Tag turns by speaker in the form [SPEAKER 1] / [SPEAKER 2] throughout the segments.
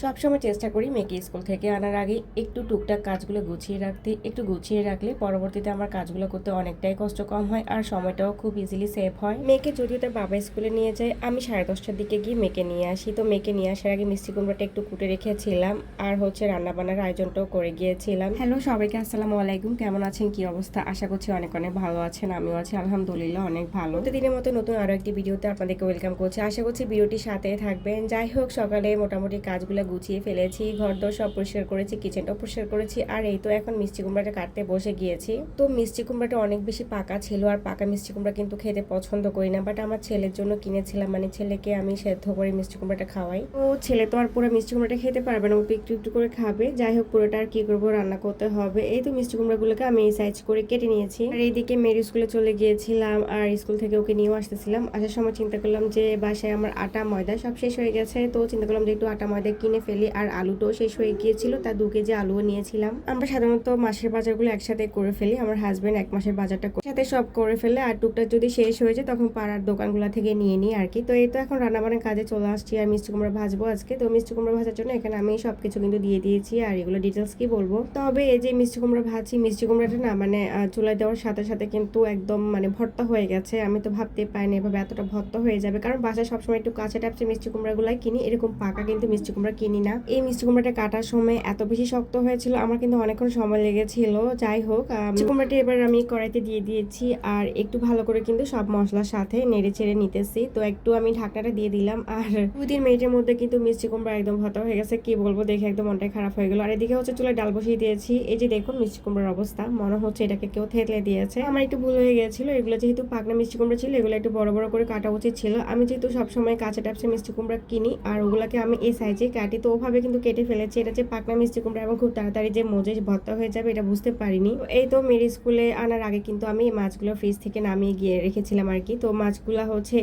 [SPEAKER 1] সবসময় চেষ্টা করি মেয়েকে স্কুল থেকে আনার আগে একটু টুকটাক কাজগুলো গুছিয়ে রাখতে। একটু গুছিয়ে রাখলে পরবর্তীতে আমার কাজগুলো করতে অনেকটাই কষ্ট কম হয় আর সময়টাও খুব ইজিলি সেভ হয়। মেয়েকে যদিও তার বাবা স্কুলে নিয়ে যায়, আমি 10:30টার দিকে গিয়ে মেয়েকে নিয়ে আসি। তো মেয়েকে নিয়ে আসার আগে মিষ্টি কুমড়োটা একটু কুটে রেখেছিলাম আর রান্নাবান্নার আয়োজনটাও করে গিয়েছিলাম। হ্যালো সবাইকে, আসসালামু আলাইকুম। কেমন আছেন, কি অবস্থা? আশা করছি অনেক অনেক ভালো আছেন। আমিও আছি আলহামদুলিল্লাহ অনেক ভালো। প্রতিদিনের মতো নতুন আরো একটি ভিডিওতে আপনাদেরকে ওয়েলকাম করছি। আশা করছি ভিডিওটির সাথে থাকবেন। যাই হোক, সকালে মোটামুটি কাজগুলো গুছিয়ে ফেলেছি, ঘরদোর সব পরিষ্কার করেছি, কিচেনটাও পরিষ্কার করেছি আর এই তো এখন মিষ্টি কুমড়াটা কাটতে বসে গিয়েছি। তো মিষ্টি কুমড়াটা অনেক বেশি পাকা ছিল আর পাকা মিষ্টি কুমড়া কিন্তু খেতে পছন্দ করি না, বাট আমার ছেলের জন্য কিনেছিলাম, মানে ছেলেকে আমি সেদ্ধ করে মিষ্টি কুমড়াটা খাওয়াই। তো ছেলে তো আর পুরো মিষ্টি কুমড়াটা খেতে পারবে না, ও একটু একটু করে খাবে। যাই হোক, পুরোটা আর কি করবো, রান্না করতে হবে। এই তো মিষ্টি কুমড়াগুলোকে আমি এই সাইজ করে কেটে নিয়েছি আর এইদিকে মেয়ের স্কুলে চলে গিয়েছিলাম আর স্কুল থেকে ওকে নিয়েও আসতেছিলাম। আসার সময় চিন্তা করলাম যে বাসায় আমার আটা ময়দা সব শেষ হয়ে গেছে, তো চিন্তা করলাম যে একটু আটা ময়দা কিনে ফেলি। আর আলুটাও শেষ হয়ে গিয়েছিল, তার 2 কেজি আলুও নিয়েছিলাম। আমরা সাধারণত মাসের বাজারগুলো একসাথে করে ফেলি, আমার হাজবেন্ড 1 মাসের বাজারটা সাথে সব করে ফেলে আর টুকটাক যদি শেষ হয়ে যায় তখন পাড়ার দোকানগুলো থেকে নিয়ে নিই আর কি। তো এই তো এখন রান্নাবান্নার কাজে চলে আসছি আর মিষ্টি কুমড়া ভাজবো আজকে। তো মিষ্টি কুমড়া ভাজার জন্য এখানে আমি সবকিছু কিন্তু দিয়ে দিয়েছি আর এগুলো ডিটেলস কি বলবো। তবে এই যে মিষ্টি কুমড়া ভাজি, মিষ্টি কুমড়াটা না মানে চুলায় দেওয়ার সাথে সাথে কিন্তু একদম মানে ভর্তা হয়ে গেছে। আমি তো ভাবতে পারিনি এভাবে এতটা ভর্তা হয়ে যাবে, কারণ বাসায় সবসময় একটু কাঁচা টাপচে মিষ্টি কুমড়াগুলাই কিনি, এরকম পাকা কিন্তু মিষ্টি কুমড়া কিনি না। এই মিষ্টি কুমড়াটা কাটার সময় এত বেশি শক্ত হয়েছিল, আমার কিন্তু অনেকক্ষণ সময় লেগেছিল। যাই হোক, মিষ্টি কুমড়াটা এবার আমি কড়াইতে দিয়ে দিয়েছি আর একটু ভালো করে কিন্তু সব মশলার সাথে নেড়ে চেড়ে নিতেছি। তো একটু আমি ঢাকনাটা দিয়ে দিলাম আর 2-3 মিনিটের মধ্যে কিন্তু মিষ্টি কুমড়া একদম ভর্তা হয়ে গেছে। কি বলবো, দেখে একদম মনটাই খারাপ হয়ে গেল। আর এদিকে চুলায় ডাল বসিয়ে দিয়েছি। এই যে দেখুন মিষ্টি কুমড়ার অবস্থা, মনে হচ্ছে এটাকে কেউ থেতলে দিয়েছে। আমার একটু ভুল হয়ে গেছিল, এগুলো যেহেতু পাকনা মিষ্টি কুমড়া ছিল এগুলো একটু বড় বড় করে কাটা উচিত ছিল। আমি যেহেতু সবসময় কাঁচা টাপসে মিষ্টি কুমড়া কিনি আর ওগুলাকে আমি এই সাইজে কাটি, তো ওভাবে কিন্তু কেটে ফেলেছি। এটা যে পাকনা মিষ্টি কুমড়া এবং খুব তাড়াতাড়ি যে মজে ভর্তা হয়ে যাবে এটা বুঝতে পারিনি। এই তো মেয়ের স্কুলে আনার আগে কিন্তু আমি মাছগুলো ফ্রিজ থেকে নামিয়ে গিয়ে রেখেছিলাম আর কি। তো মাছগুলো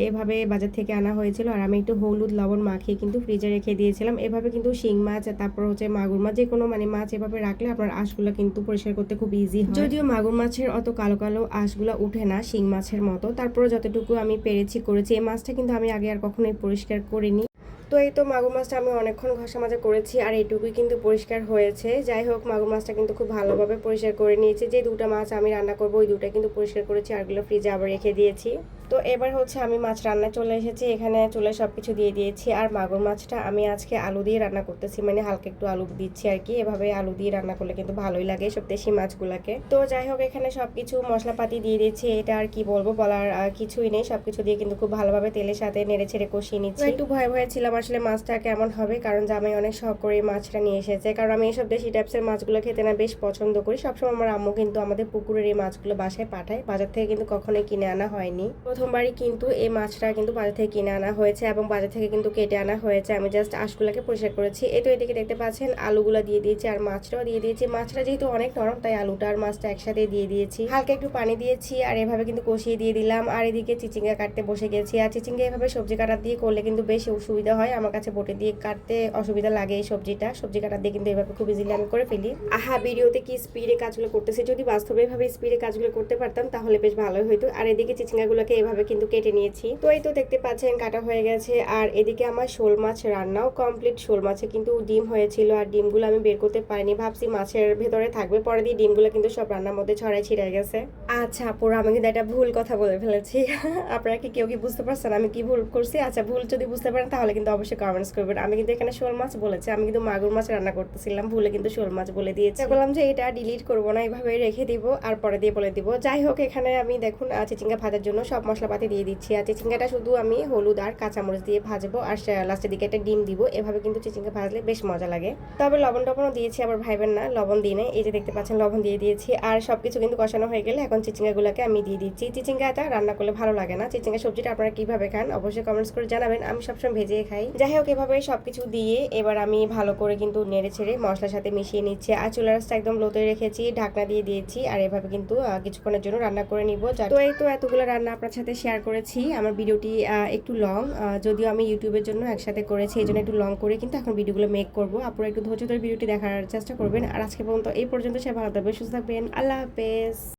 [SPEAKER 1] এভাবে বাজার থেকে আনা হয়েছিল আর আমি একটু হলুদ লবণ মাখিয়ে কিন্তু ফ্রিজে রেখে দিয়েছিলাম। এভাবে কিন্তু শিং মাছ, তারপর মাগুর মাছ, যে কোনো মানে মাছ এভাবে রাখলে আপনার আঁশগুলো কিন্তু পরিষ্কার করতে খুব ইজি হয়। যদিও মাগুর মাছের অত কালো কালো আঁশগুলো উঠে না শিং মাছের মতো, তারপরে যতটুকু আমি পেরেছি করেছি। এই মাছটা কিন্তু আমি আগে আর কখনোই পরিষ্কার করিনি। তো এই তো মাগুর মাছটা আমি অনেকক্ষণ ঘষা মাজা করেছি আর এইটুকুই কিন্তু পরিষ্কার হয়েছে। যাই হোক, মাগুর মাছটা কিন্তু খুব ভালোভাবে পরিষ্কার করে নিয়েছি। যে 2টা মাছ আমি রান্না করবো ওই 2টা কিন্তু পরিষ্কার করেছি, আরগুলো ফ্রিজে আবার রেখে দিয়েছি। তো এবার আমি মাছ রান্নায় চলে এসেছি, এখানে চুলে সবকিছু দিয়ে দিয়েছি। আর মাগুর মাছটা আমি আজকে আলু দিয়ে রান্না করতেছি, মানে হালকা একটু আলু দিচ্ছি আর কি। এভাবে আলু দিয়ে রান্না করলে কিন্তু ভালোই লাগে সব দেশি মাছগুলাকে। তো যাই হোক, এখানে সবকিছু মশলাপাতি দিয়ে দিয়েছি। এটা আর কি বলবো, বলার কিছুই নেই। সবকিছু দিয়ে কিন্তু খুব ভালোভাবে তেলের সাথে নেড়ে ছেড়ে কষিয়ে নিচ্ছি। একটু ভয়ে ভয়ে ছিলাম আসলে মাছটা কেমন হবে, কারণ জামাই অনেক শখ করে মাছটা নিয়ে এসেছে। কারণ আমি এইসব দেশি টাইপসের মাছগুলো খেতে না বেশ পছন্দ করি। সবসময় আমার আম্মু কিন্তু আমাদের পুকুরের এই মাছগুলো বাসায় পাঠায়, বাজার থেকে কিন্তু কখনোই কিনে আনা হয়নি। প্রথমবারই কিন্তু এই মাছটা কিন্তু বাজার থেকে কিনে আনা হয়েছে এবং বাজার থেকে কিন্তু কেটে আনা হয়েছে। আমি জাস্ট আঁশগুলোকে পরিষ্কার করেছি। এই তো এদিকে দেখতে পাচ্ছেন আলুগুলো দিয়ে দিয়েছি আর মাছটাও দিয়ে দিয়েছি। মাছটা যেহেতু অনেক নরম তাই আলুটা আর মাছটা একসাথে দিয়ে দিয়েছি। হালকা একটু পানি দিয়েছি আর এভাবে কিন্তু কষিয়ে দিয়ে দিলাম। আর এদিকে চিচিঙ্গা কাটতে বসে গেছি। আর চিচিঙ্গা এভাবে সবজি কাটার দিয়ে করলে কিন্তু বেশ সুবিধা হয়, আমার কাছে বটে দিয়ে কাটতে অসুবিধা লাগে। এই সবজি কাটার দিয়ে কিন্তু এভাবে খুব ইজিলি আমি করে ফেলি। আহা, ভিডিওতে কি স্পিডে কাজগুলো করতেছি, যদি বাস্তবে এভাবে স্পিডে কাজগুলো করতে পারতাম তাহলে বেশ ভালোই হইতো। আর এদিকে চিচিঙ্গাগুলোকে এভাবে কিন্তু কেটে নিয়েছি। তো এই তো দেখতে পাচ্ছেন কাটা হয়ে গেছে। আর এদিকে আমার শোল মাছ রান্নাও কমপ্লিট। শোল মাছে কিন্তু ডিম হয়েছিল আর ডিমগুলো আমি বের করতে পারিনি, ভাবছি মাছের ভেতরে থাকবে, পরে দিয়ে ডিমগুলো কিন্তু সব রান্নার মধ্যে ছড়াই ছিড়ে গেছে। আচ্ছা পুরো আমি কিন্তু একটা ভুল কথা বলে ফেলেছি। আপনারা কি কেউ কি বুঝতে পারছেন আমি কি ভুল করছি? আচ্ছা, ভুল যদি বুঝতে পারেন তাহলে কিন্তু অবশ্যই কমেন্টস করবেন। আমি কিন্তু এখানে শোল মাছ বলেছি, আমি কিন্তু মাগুর মাছ রান্না করতেছিলাম, ভুলে কিন্তু শোল মাছ বলে দিয়েছি। বললাম যে এটা ডিলিট করবো না, এইভাবে রেখে দিব আর পরে দিয়ে বলে দিব। যাই হোক, এখানে আমি দেখুন চিচিঙ্গা ভাজার জন্য সব মশলাপাতি দিয়ে দিচ্ছি। আর চিচিঙ্গাটা শুধু আমি হলুদ আর কাঁচামরিচ দিয়ে ভাজবো আর লাস্টের দিকে একটা ডিম দিব। এভাবে কিন্তু চিচিঙ্গা ভাজলে বেশ মজা লাগে। তবে লবণ টবণও দিয়েছি, আবার ভাইবেন না লবণ দিয়ে নেই। এই যে দেখতে পাচ্ছেন লবণ দিয়ে দিয়েছি। আর সবকিছু কিন্তু কষানো হয়ে গেলে এখন চিচিঙ্গাগুলোকে আমি দিয়ে দিচ্ছি। চিচিঙ্গাটা রান্না করলে ভালো লাগে না। চিচিঙ্গা সবজিটা আপনারা কিভাবে খান অবশ্যই কমেন্টস করে জানাবেন, আমি সবসময় ভেজে খাই। যাই হোক, এভাবে সবকিছু দিয়ে এবার আমি ভালো করে কিন্তু নেড়ে ছেড়ে মশলার সাথে মিশিয়ে নিচ্ছি। আর চুলার আঁচটা একদম লোতে রেখেছি, ঢাকনা দিয়ে দিয়েছি আর এভাবে কিন্তু কিছুক্ষণের জন্য রান্না করে নিব। তো এই তো এতগুলো রান্না আপনার সাথে শেয়ার করেছি। আমার ভিডিওটি একটু লং, যদিও আমি ইউটিউবের জন্য একসাথে করেছি, এই জন্য একটু লং করে কিন্তু এখন ভিডিওগুলো মেক করবো। আপনারা একটু ধৈর্য ধরে ভিডিওটি দেখার চেষ্টা করবেন। আর আজকে পর্যন্ত এই পর্যন্ত, সে ভালো থাকবেন, সুস্থ থাকবেন, আল্লাহ হাফেজ।